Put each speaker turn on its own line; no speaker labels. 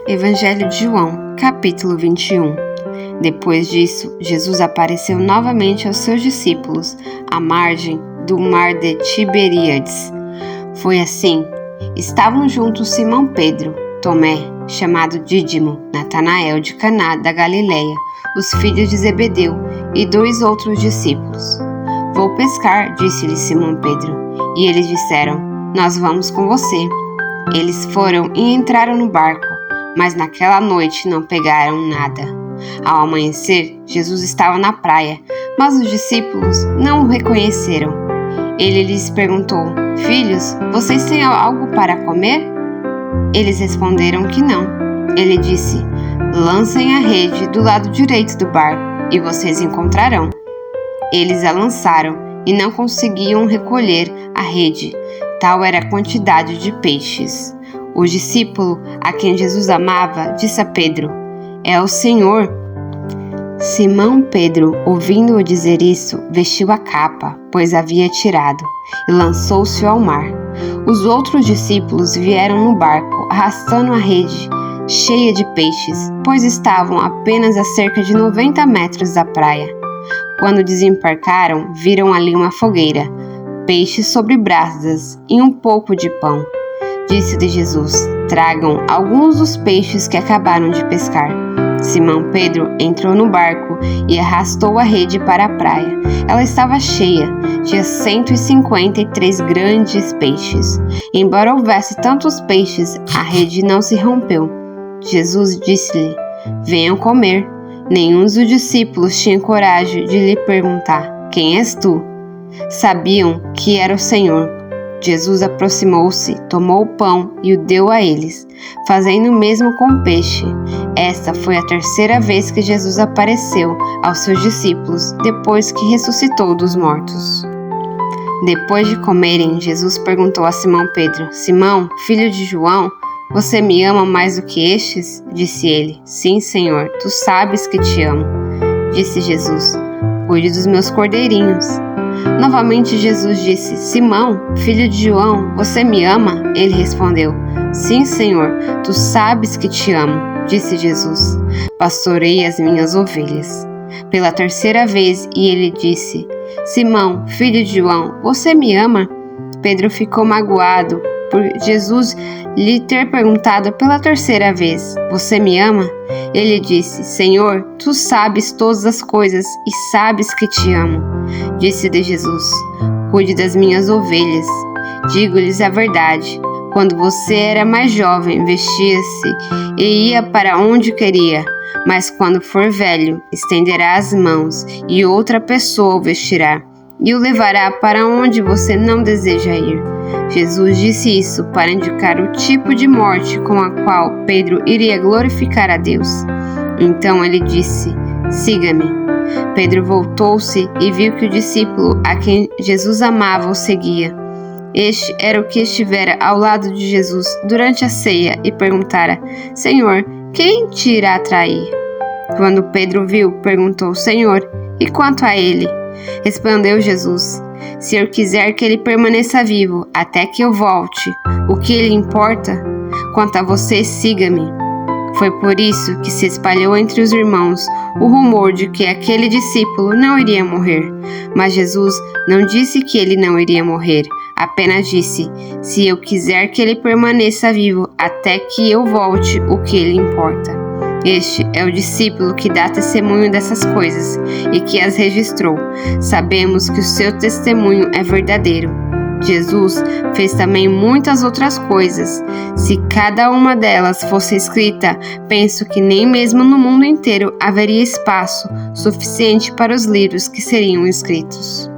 Evangelho de João, capítulo 21. Depois disso, Jesus apareceu novamente aos seus discípulos, à margem do mar de Tiberíades. Foi assim: estavam juntos Simão Pedro, Tomé, chamado Dídimo, Natanael de Caná da Galileia, os filhos de Zebedeu e 2 outros discípulos. Vou pescar, disse-lhe Simão Pedro. E eles disseram: nós vamos com você. Eles foram e entraram no barco, mas naquela noite não pegaram nada. Ao amanhecer, Jesus estava na praia, mas os discípulos não o reconheceram. Ele lhes perguntou: filhos, vocês têm algo para comer? Eles responderam que não. Ele disse: lancem a rede do lado direito do barco e vocês encontrarão. Eles a lançaram e não conseguiam recolher a rede, tal era a quantidade de peixes. O discípulo a quem Jesus amava disse a Pedro: é o Senhor. Simão Pedro, ouvindo-o dizer isso, vestiu a capa, pois havia tirado, e lançou-se ao mar. Os outros discípulos vieram no barco, arrastando a rede cheia de peixes, pois estavam apenas a cerca de 90 metros da praia. Quando desembarcaram, viram ali uma fogueira, peixes sobre brasas e um pouco de pão. Disse-lhe Jesus: tragam alguns dos peixes que acabaram de pescar. Simão Pedro entrou no barco e arrastou a rede para a praia. Ela estava cheia, tinha 153 grandes peixes. Embora houvesse tantos peixes, a rede não se rompeu. Jesus disse-lhe: venham comer. Nenhum dos discípulos tinha coragem de lhe perguntar: quem és tu? Sabiam que era o Senhor. Jesus aproximou-se, tomou o pão e o deu a eles, fazendo o mesmo com o peixe. Esta foi a 3ª vez que Jesus apareceu aos seus discípulos, depois que ressuscitou dos mortos. Depois de comerem, Jesus perguntou a Simão Pedro: Simão, filho de João, você me ama mais do que estes? Disse ele: sim, Senhor, tu sabes que te amo. Disse Jesus: cuide dos meus cordeirinhos. Novamente Jesus disse: Simão, filho de João, você me ama? Ele respondeu: sim, Senhor, tu sabes que te amo. Disse Jesus: pastoreie as minhas ovelhas. Pela 3ª vez, e ele disse: Simão, filho de João, você me ama? Pedro ficou magoado por Jesus lhe ter perguntado pela 3ª vez: você me ama? Ele disse: Senhor, tu sabes todas as coisas e sabes que te amo. Disse-lhe Jesus: cuide das minhas ovelhas. Digo-lhes a verdade: quando você era mais jovem, vestia-se e ia para onde queria, mas quando for velho, estenderá as mãos e outra pessoa o vestirá e o levará para onde você não deseja ir. Jesus disse isso para indicar o tipo de morte com a qual Pedro iria glorificar a Deus. Então ele disse: siga-me. Pedro voltou-se e viu que o discípulo a quem Jesus amava o seguia. Este era o que estivera ao lado de Jesus durante a ceia e perguntara: Senhor, quem te irá trair? Quando Pedro viu, perguntou: Senhor, e quanto a ele? Respondeu Jesus: se eu quiser que ele permaneça vivo até que eu volte, o que lhe importa? Quanto a você, siga-me. Foi por isso que se espalhou entre os irmãos o rumor de que aquele discípulo não iria morrer. Mas Jesus não disse que ele não iria morrer, apenas disse: se eu quiser que ele permaneça vivo até que eu volte, o que lhe importa? Este é o discípulo que dá testemunho dessas coisas e que as registrou. Sabemos que o seu testemunho é verdadeiro. Jesus fez também muitas outras coisas. Se cada uma delas fosse escrita, penso que nem mesmo no mundo inteiro haveria espaço suficiente para os livros que seriam escritos.